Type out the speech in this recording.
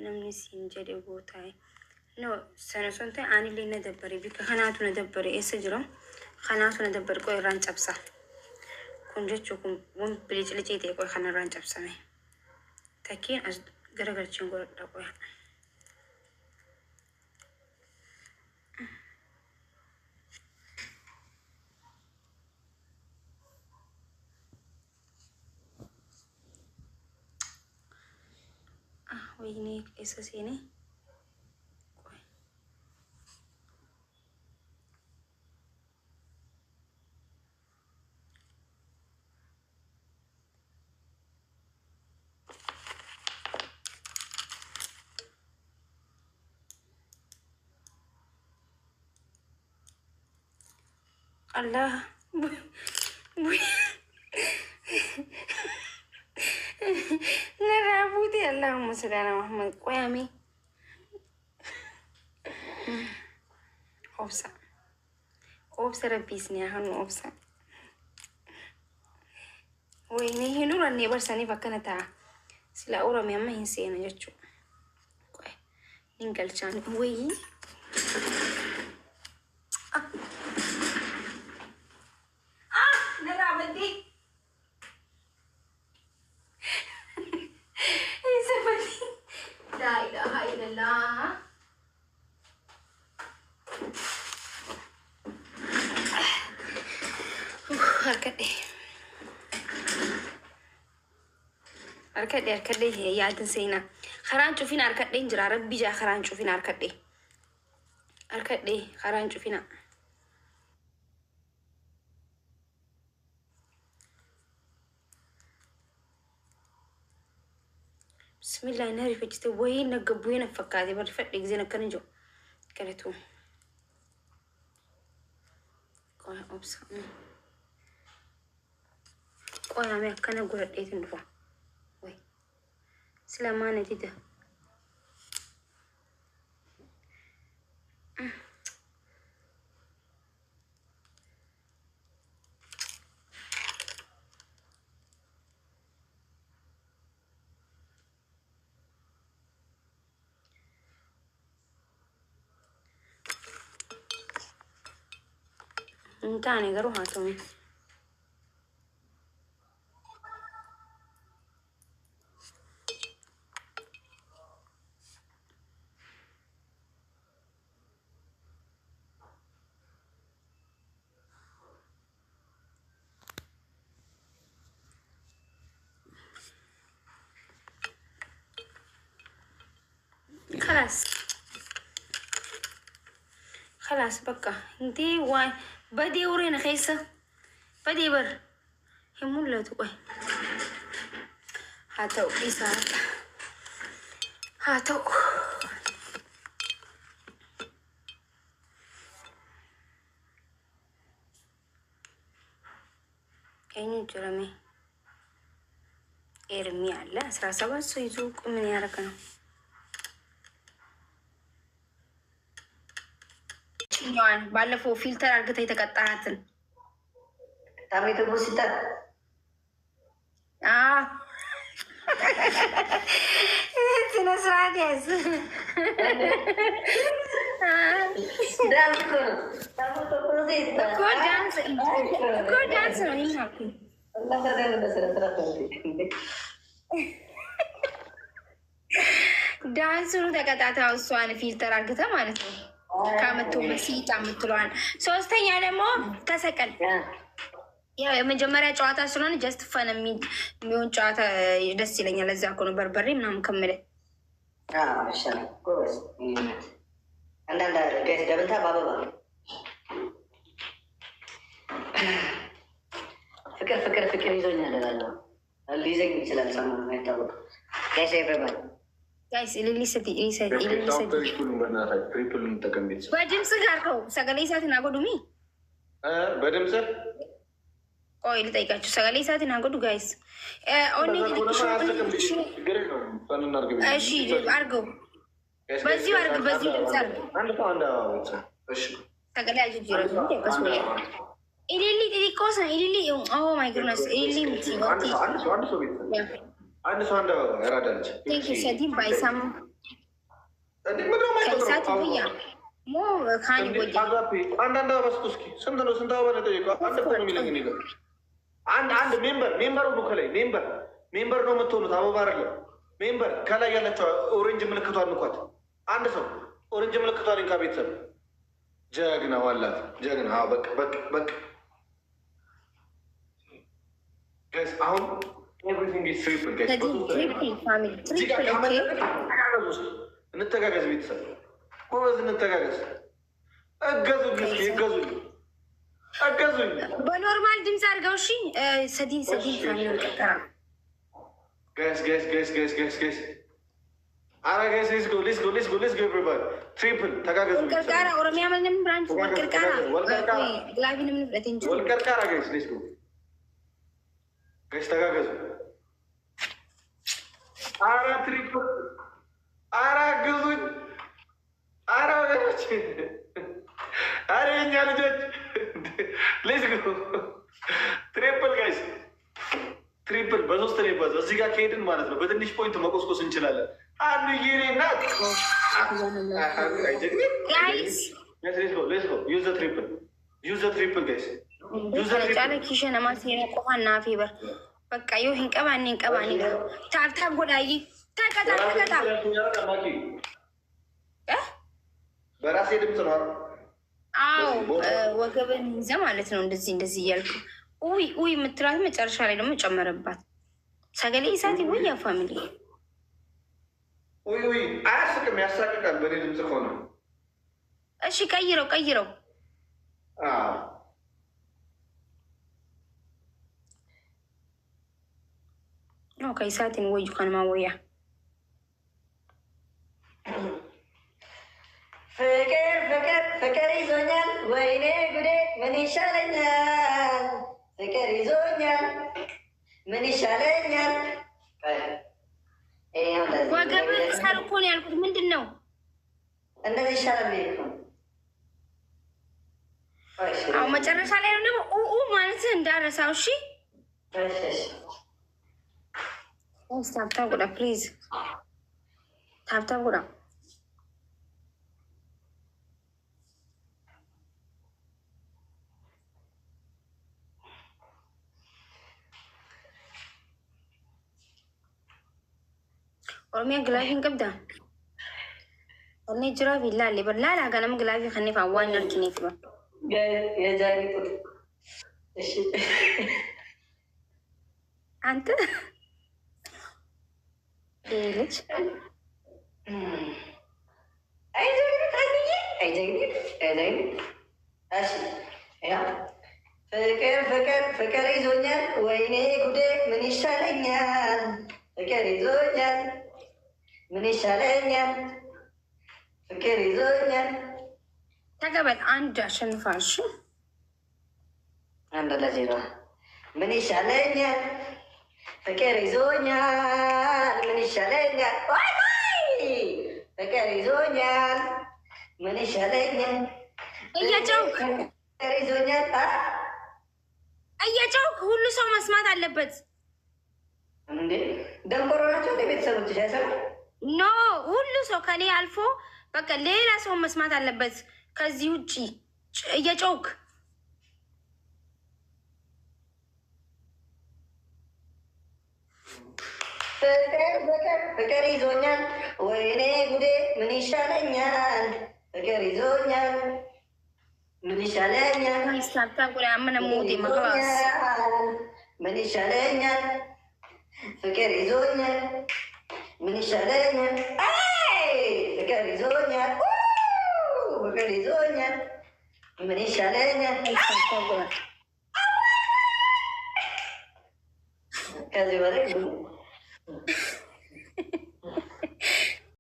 namni siin jedhe gootaa'e. No, sana sonte ani illee na dabbare bika kanaatu na dabbare eessa jira? Kanaatu na dabbare qoy irraan cabsa. Kun jechuu kun waan bilicii ta'e qoy kana irraan cabsame. Takkiin as garagalchiin godhadha qoy. Wayne eessa seenee? Allah. Narabuti Allahumma salli ala Muhammad. Qoyami. Obsa. Obsa rabbiis ni hanu obsa. Wayne hinuu ranne barsanii bakkana ta'a. Sila urame amma hin seena jechuu. Qoy. Ningalchaan wayii. Arkadhe yaadin seenaa. Karaan cufina arkadhe hin jira. Rabbi jaa karaan cufina arkadhe. Arkadhe karaan cufina. Bismillah na rifachite wayii nagabbu'ee na fakkaate barfadhe giseen akkana jiru. Galatu. Qoy obsa. Qoy ame akkana godhadheetiin dhufa. Selamat tidak. Entah ni garu hasilnya. خلاص بقى انتي واي بدي ورينا خيسة بدي بر همولا توي هاتو إيسار هاتو كأني جرمي إرمي على سراسة بس يزوق من ياركنا ባለፈው ፊልተር አርግታ የተቀጣሃትን ታሜቶ ቦሲታ ስነ ስርዓት ያዝ ዳንስ ነው ይናኩ ዳንስኑ ተቀጣታ እሷን ፊልተር አርግታ ማለት ነው። ካመቱ መሲጣ ምትሏን ሶስተኛ ደግሞ ተሰቀል ያው የመጀመሪያ ጨዋታ ስለሆነ ጀስት ፈን የሚሆን ጨዋታ ደስ ይለኛል። ለዛ እኮ ነው በርበሬ ምናምን ከምለ አንዳንድ ደብልታ ባበባ ፍቅር ይዞኛል እላለሁ። ሊዘኝ ይችላል ሰሞኑን አይታወቅ ጋይስ ኤቨሪባዲ ጋይስ ኢሊሊሰቲ በድምፅ ጋር ነው ሰገሌ ሰዓት ናጎዱሚ በድምፅ ቆይ ልጠይቃችሁ። ሰገሌ ሰዓት ናጎዱ ጋይስ ኦኒ እሺ አርገው በዚሁ አርግ በዚሁ ድምፅ አርግ ሰገሌ አጅጅ ረሱ ኢሊሊ ጢቆስ ኢሊሊ ኦ ማይ ጉድነስ ኢሊሊ ምትወቲ አንድ ሰው ያራዳለች ቴንክ ዩ ሰዲ ባይሳም ከይሳት ቦያ ሞ ካኒ ቦያ አንዳንድ አበስኩ እስኪ ስንት ነው? ስንት አበባ ነው የጠየቀው? አንድ እኮ ነው የሚለኝ እኔ ጋር አንድ ሜምበር ነው ከላይ ሜምበር ነው የምትሆኑት። አበባ አይደለም ሜምበር። ከላይ ያለችው ኦሬንጅ ምልክቷን እንኳን አንድ ሰው ኦሬንጅ ምልክቷን እንካ። ቤተሰብ ጀግና ዋላት ጀግና። በቃ ጋይስ አሁን ኤቭሪቲንግ ኢዝ ትሪፕል ጋይስ። እንተጋገዝ ቤተሰብ ጎበዝ፣ እንተጋገዝ። እገዙኝ። በኖርማል ድምፅ አድርገው። እሺ ሰዲን ፋሚሊ ቀጠራ ጋይስ አራ ጋይስ ሌትስ ጎ ኤቭሪባዲ ትሪፕል ተጋገዙ። ወልቀርቃራ ኦሮሚያ ምንም ብራንች ወልቀርቃራ ግላቪን ምን ብለት እንጂ ወልቀርቃራ ጋይስ ሌትስ ጎ ጋይስ ተጋገዙ። አራ ትሪፕል አራ ግዙኝ። አራ ወገኖች አረ የኛ ልጆች ሌትስ ጎ ትሪፕል ጋይስ ትሪፕል በሶስት ነው ይባዛል። እዚህ ጋር ከሄድን ማለት ነው በትንሽ ፖይንት መቆስቆስ እንችላለን። አንዱ ይሄኔ ናት ጋይስ ዩዝ ትሪፕል ጋይስ ጫለ ኪሸነ ማስኔ ቆፋና ፌበር በቃ ይሁ እንቀባኔ ታብታብ ጎዳይ ተቀጣ በራሴ ድምፅ ነው። አዎ ወገብን ይዘ ማለት ነው። እንደዚህ እያልኩ ውይ የምትላት መጨረሻ ላይ ደግሞ ጨመረባት። ሰገሌ ኢሳት ይወያ ፋሚሊ ውይ አያስቅም፣ ያሳቅቃል በኔ ድምፅ ከሆነ። እሺ ቀይረው ከኢሳትን ወዩ ከንማወያ ፍቅር ይዞኛል፣ ወይኔ ጉዴ ምን ይሻለኛል? ፍቅር ይዞኛል ምን ይሻለኛል? ወገብ ሳር እኮ ነው ያልኩት። ምንድን ነው እንደዚህ ይሻላል? አዎ መጨረሻ ላይ ነው ደግሞ ማለት እንዳረሳው። እሺ ታብታብ ጉዳ ፕሊዝ፣ ታብታብ ጉዳ ኦሮሚያ ግላቪን ቀብዳ ኦርኔ ጅራ ቢላሌ በላላ ጋነም ግላቪ ከኔፍ አዋን ነርኪኔት ነው የጃሪጡት። አንተ ልጅ ፍቅር ይዞኛል፣ ወይኔ ጉዴ ምን ይሻለኛል? ፍቅር ይዞኛል ምን ይሻለኛል? ፍቅር ይዞኛል። ተቀበል። አንድ አሸንፋል። እሺ አንድ ለዜሮ። ምን ይሻለኛል? ፍቅር ይዞኛል ምን ይሻለኛል? ፍቅር ይዞኛል ምን ይሻለኛል? እየጨውክ ፍቅር ይዞኛል እየጨውክ ሁሉ ሰው መስማት አለበት። እንዴ ደንቆሮ ናቸው እንደ ቤተሰቦች ሳይሰማ ኖ ሁሉ ሰው ከኔ አልፎ በቃ ሌላ ሰው መስማት አለበት። ከዚህ ውጭ እየጨውክ ፍቅር ይዞኛል፣ ወይኔ ጉዴ ምን ይሻለኛል? ፍቅር ይዞኛል ምን ይሻለኛል? ምን ይሻለኛል? ፍቅር ይዞኛል ምን ይሻለኛል? ፍቅር ይዞኛል ፍቅር ይዞኛል ምን ይሻለኛል? ከዚህ በላይ